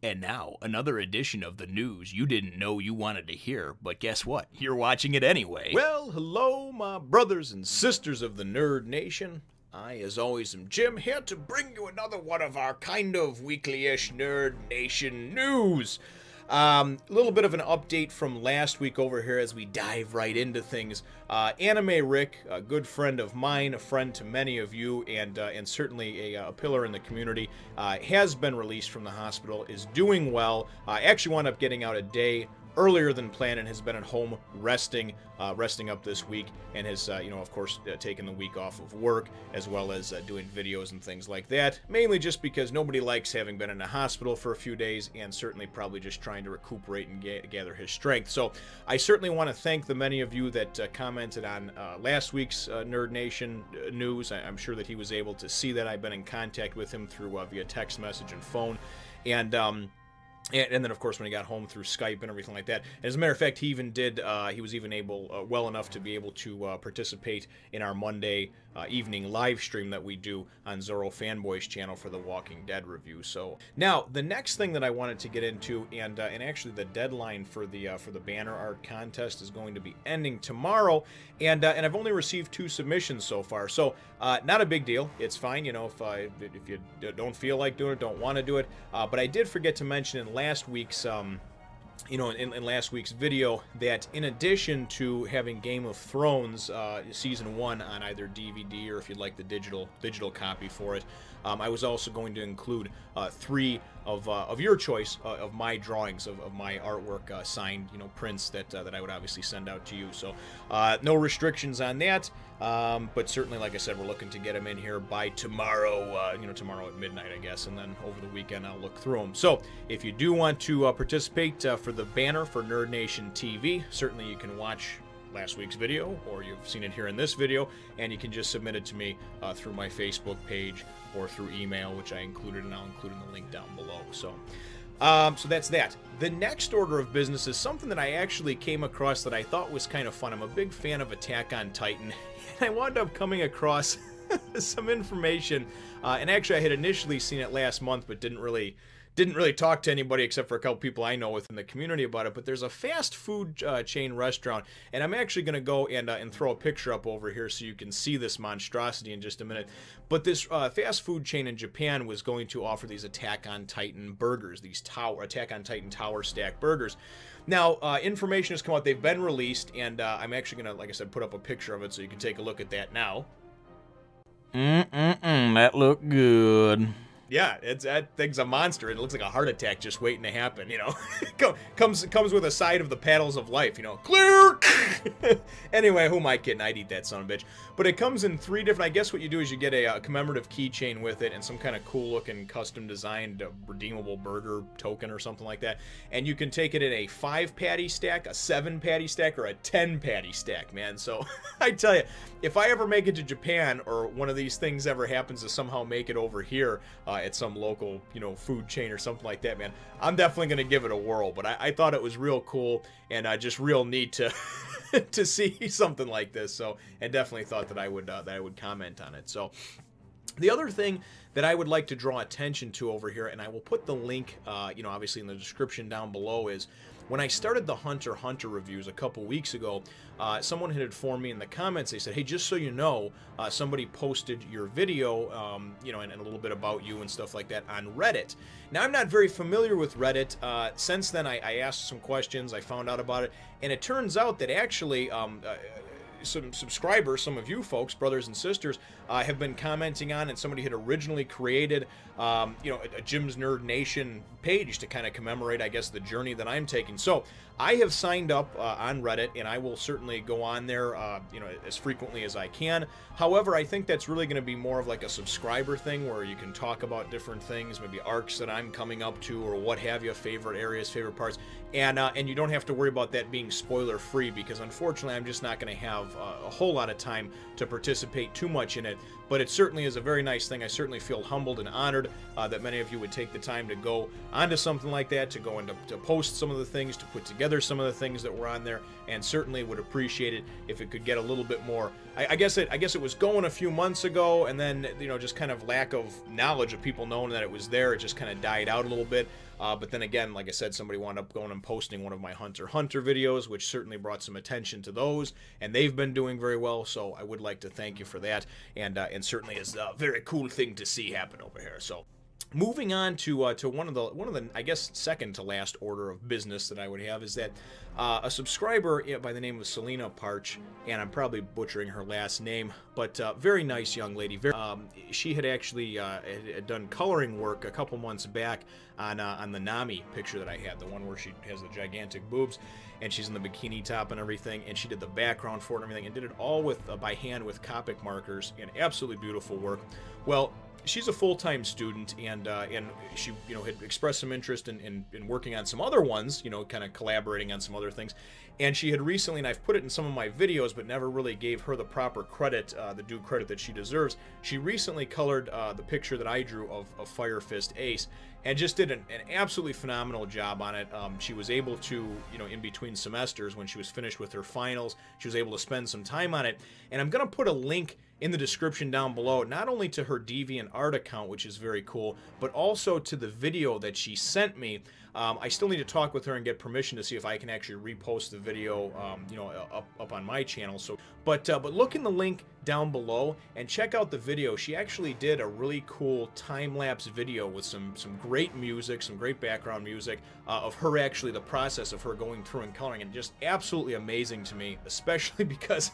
And now, another edition of the news you didn't know you wanted to hear, but guess what? You're watching it anyway. Well, hello, my brothers and sisters of the Nerd Nation. I, as always, am Jim, here to bring you another one of our kind of weekly-ish Nerd Nation news. A little bit of an update from last week over here as we dive right into things. Animerick, a good friend of mine, a friend to many of you, and certainly a pillar in the community, has been released from the hospital, is doing well. Actually wound up getting out a day earlier than planned and has been at home resting up this week, and has, of course, taken the week off of work, as well as doing videos and things like that, mainly just because nobody likes having been in a hospital for a few days, and certainly probably just trying to recuperate and gather his strength. So I certainly want to thank the many of you that commented on last week's Nerd Nation news. I'm sure that he was able to see that. I've been in contact with him through via text message and phone, and then, of course, when he got home through Skype and everything like that. As a matter of fact, he even did, he was even able, well enough to be able to participate in our Monday evening live stream that we do on Zorro Fanboy's channel for the Walking Dead review. So, now, the next thing that I wanted to get into, and actually the deadline for the banner art contest is going to be ending tomorrow, and I've only received 2 submissions so far, so not a big deal. It's fine, if you don't feel like doing it, don't want to do it, but I did forget to mention in last week's in last week's video that in addition to having Game of Thrones Season 1 on either DVD or if you'd like the digital copy for it, I was also going to include 3 of your choice of my drawings of my artwork, signed prints that I would obviously send out to you. So no restrictions on that, but certainly, like I said, we're looking to get them in here by tomorrow, tomorrow at midnight, I guess, and then over the weekend I'll look through them. So if you do want to participate for the banner for NerdNationTV, certainly you can watch last week's video, or you've seen it here in this video, and you can just submit it to me through my Facebook page or through email, which I included, and I'll include in the link down below. So that's that. The next order of business is something that I actually came across that I thought was kind of fun. I'm a big fan of Attack on Titan, and I wound up coming across some information, and actually I had initially seen it last month, but didn't really talk to anybody except for a couple people I know within the community about it. But there's a fast food chain restaurant, and I'm actually going to go and throw a picture up over here so you can see this monstrosity in just a minute. But this fast food chain in Japan was going to offer these Attack on Titan burgers, these Attack on Titan Tower Stack burgers. Now, information has come out. They've been released, and I'm actually going to, like I said, put up a picture of it so you can take a look at that now. That looked good. Yeah, that thing's a monster. It looks like a heart attack just waiting to happen, comes with a side of the paddles of life, clear! Anyway, who am I kidding? I'd eat that son of a bitch. But it comes in 3 different, I guess what you do is you get a commemorative keychain with it and some kind of cool looking custom designed redeemable burger token or something like that. And you can take it in a 5-patty stack, a 7-patty stack, or a 10-patty stack, man. So I tell you, if I ever make it to Japan, or one of these things ever happens to somehow make it over here, at some local, food chain or something like that, man, I'm definitely going to give it a whirl. But I thought it was real cool and just real neat to to see something like this. So, and definitely thought that I would comment on it. So, the other thing that I would like to draw attention to over here, and I will put the link, obviously in the description down below, is when I started the Hunter x Hunter reviews a couple weeks ago, someone had informed me in the comments. They said, hey, just so you know, somebody posted your video, and a little bit about you and stuff like that on Reddit. Now, I'm not very familiar with Reddit. Since then, I asked some questions. I found out about it. And it turns out that actually some subscribers, some of you folks, brothers and sisters, have been commenting on, and somebody had originally created, a Jim's Nerd Nation page to kind of commemorate, I guess, the journey that I'm taking. So I have signed up on Reddit, and I will certainly go on there, as frequently as I can. However, I think that's really going to be more of like a subscriber thing where you can talk about different things, maybe arcs that I'm coming up to or what have you, favorite areas, favorite parts, and you don't have to worry about that being spoiler free, because unfortunately I'm just not going to have a whole lot of time to participate too much in it. But it certainly is a very nice thing. I certainly feel humbled and honored that many of you would take the time to go onto something like that, to go and to post some of the things, to put together some of the things that were on there, and certainly would appreciate it if it could get a little bit more. I guess it was going a few months ago, and then just kind of lack of knowledge of people knowing that it was there. It just kind of died out a little bit. But then again, like I said, somebody wound up going and posting one of my Hunter x Hunter videos, which certainly brought some attention to those, and they've been doing very well, so I would like to thank you for that, and certainly is a very cool thing to see happen over here. So moving on to one of the I guess second to last order of business that I would have is that a subscriber by the name of Selina, and I'm probably butchering her last name, but very nice young lady. She had actually had done coloring work a couple months back on the Nami picture that I had, the one where she has the gigantic boobs and she's in the bikini top and everything, and she did the background for it and everything, and did it all with by hand with Copic markers, and absolutely beautiful work. Well, she's a full-time student, and she, you know, had expressed some interest in working on some other ones, you know, kind of collaborating on some other things. And she had recently, and I've put it in some of my videos, but never really gave her the proper credit, the due credit that she deserves. She recently colored the picture that I drew of Fire Fist Ace, and just did an absolutely phenomenal job on it. She was able to, you know, in between semesters, when she was finished with her finals, she was able to spend some time on it. And I'm going to put a link in the description down below, not only to her Deviantart account, which is very cool, but also to the video that she sent me. I still need to talk with her and get permission to see if I can actually repost the video, you know, up on my channel. So, but look in the link down below and check out the video. She actually did a really cool time-lapse video with some great music, some great background music of her actually, the process of her going through and coloring, and just absolutely amazing to me, especially because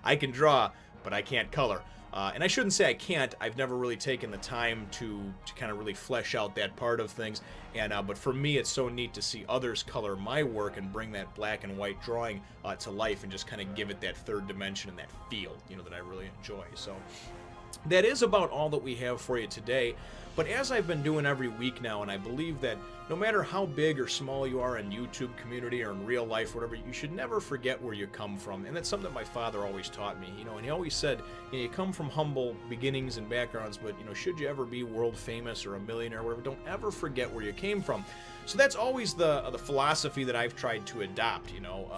I can draw, but I can't color. And I shouldn't say I can't. I've never really taken the time to kind of really flesh out that part of things. And but for me, it's so neat to see others color my work and bring that black and white drawing to life, and just kind of give it that third dimension and that feel, you know, that I really enjoy. So that is about all that we have for you today. But as I've been doing every week now, and I believe that no matter how big or small you are in YouTube community or in real life, whatever, you should never forget where you come from. And that's something that my father always taught me, you know, and he always said, you know, you come from humble beginnings and backgrounds, but, you know, should you ever be world famous or a millionaire or whatever, don't ever forget where you came from. So that's always the philosophy that I've tried to adopt, you know,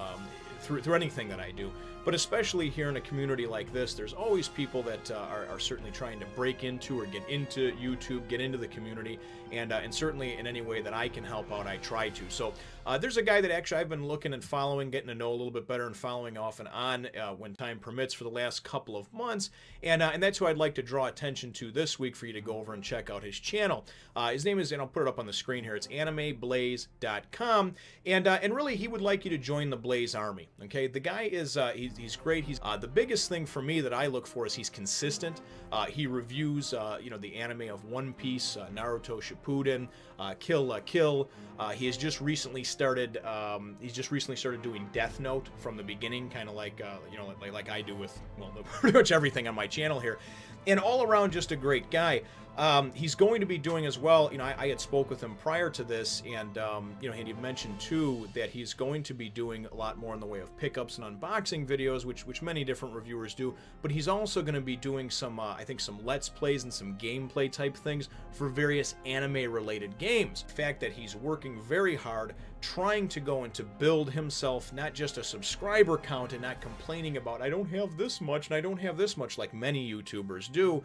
through anything that I do. But especially here in a community like this, there's always people that are certainly trying to break into or get into YouTube, get into the community, and certainly in any way that I can help out, I try to. So there's a guy that actually I've been looking and following, getting to know a little bit better, and following off and on when time permits for the last couple of months, and that's who I'd like to draw attention to this week for you to go over and check out his channel. His name is, and I'll put it up on the screen here, it's AnimeBlazeDOTcom, and really he would like you to join the Blaze Army. Okay, the guy is he's great. He's the biggest thing for me that I look for is he's consistent. He reviews you know, the anime of One Piece, Naruto Shippuden, Kill la Kill. He has just recently started doing Death Note from the beginning, kind of like you know, like I do with, well, pretty much everything on my channel here. And all around just a great guy. He's going to be doing as well, you know, I had spoke with him prior to this, and you know, he had mentioned too that he's going to be doing a lot more in the way of pickups and unboxing videos, which many different reviewers do, but he's also going to be doing some I think some Let's Plays and some gameplay type things for various anime related games. The fact that he's working very hard trying to go and to build himself not just a subscriber count, and not complaining about, I don't have this much and I don't have this much, like many YouTubers do.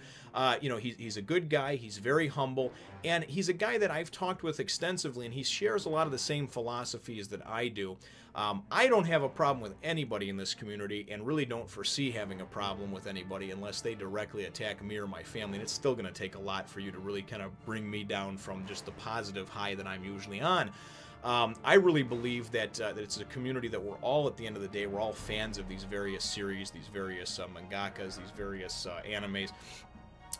You know, he's a good guy, he's very humble, and he's a guy that I've talked with extensively, and he shares a lot of the same philosophies that I do. I don't have a problem with anybody in this community, and really don't foresee having a problem with anybody unless they directly attack me or my family, and it's still going to take a lot for you to really kind of bring me down from just the positive high that I'm usually on. I really believe that it's a community that we're all, at the end of the day, we're all fans of these various series, these various mangakas, these various animes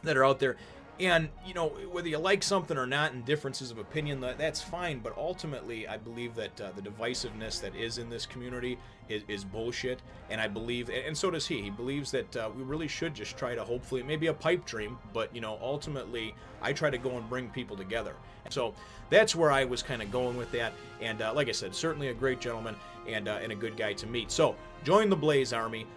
that are out there. And, you know, whether you like something or not, and differences of opinion, that's fine, but ultimately I believe that the divisiveness that is in this community is bullshit, and I believe, and so does he believes that we really should just try to, hopefully, maybe a pipe dream, but, you know, ultimately I try to go and bring people together. So that's where I was kind of going with that, and like I said, certainly a great gentleman, and a good guy to meet. So join the Blaze Army.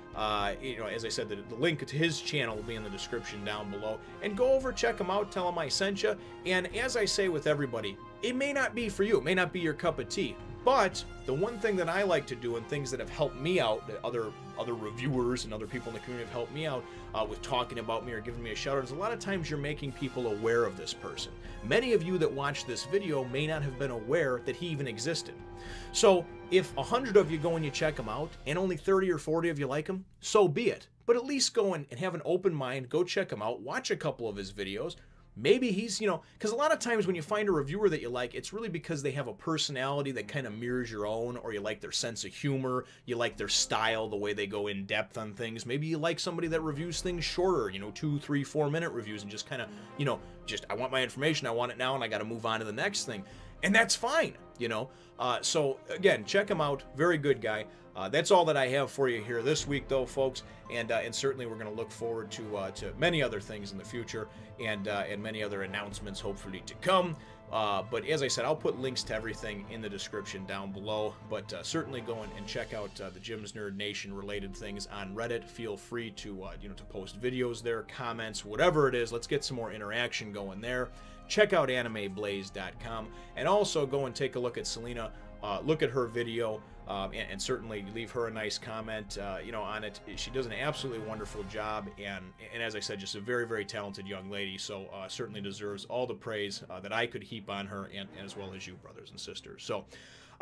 You know, as I said, the link to his channel will be in the description down below, and go over, check him out, tell him I sent you. And as I say with everybody, it may not be for you, it may not be your cup of tea, But the one thing that I like to do, and things that have helped me out, that other reviewers and other people in the community have helped me out with talking about me or giving me a shout out, is a lot of times you're making people aware of this person. Many of you that watch this video may not have been aware that he even existed. So if 100 of you go and you check him out and only 30 or 40 of you like him, so be it. But at least go and have an open mind, go check him out, watch a couple of his videos. Maybe he's, you know, because a lot of times when you find a reviewer that you like, it's really because they have a personality that kind of mirrors your own, or you like their sense of humor, you like their style, the way they go in depth on things. Maybe you like somebody that reviews things shorter, you know, 2, 3, 4 minute reviews, and just kind of, you know, just, I want my information, I want it now, and I got to move on to the next thing. And that's fine, you know. So again, check him out. Very good guy. That's all that I have for you here this week, though, folks. And certainly we're going to look forward to many other things in the future, and many other announcements hopefully to come. But as I said, I'll put links to everything in the description down below. But certainly go and check out the Jim's Nerd Nation related things on Reddit. Feel free to to post videos there, comments, whatever it is. Let's get some more interaction going there. Check out AnimeBlazeDOTcom, and also go and take a look at Selina. Look at her video, and certainly leave her a nice comment, on it. She does an absolutely wonderful job, and as I said, just a very, very talented young lady. So certainly deserves all the praise that I could heap on her, and as well as you, brothers and sisters. So,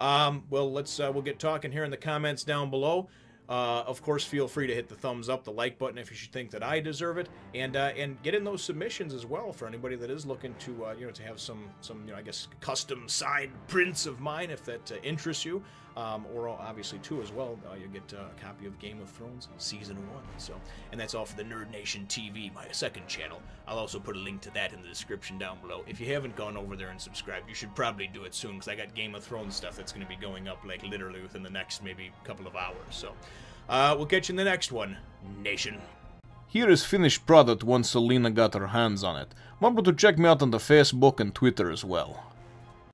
well, we'll get talking here in the comments down below. Of course, feel free to hit the thumbs up, the like button if you should think that I deserve it, and get in those submissions as well for anybody that is looking to to have some I guess custom side prints of mine, if that interests you, or obviously too as well you get a copy of Game of Thrones Season 1. So, and that's all for the NerdNationTV, my second channel. I'll also put a link to that in the description down below. If you haven't gone over there and subscribed, you should probably do it soon, because I got Game of Thrones stuff that's going to be going up like literally within the next maybe couple of hours. So we'll catch you in the next one, Nation. Here is finished product once Selina got her hands on it. Remember to check me out on the Facebook and Twitter as well.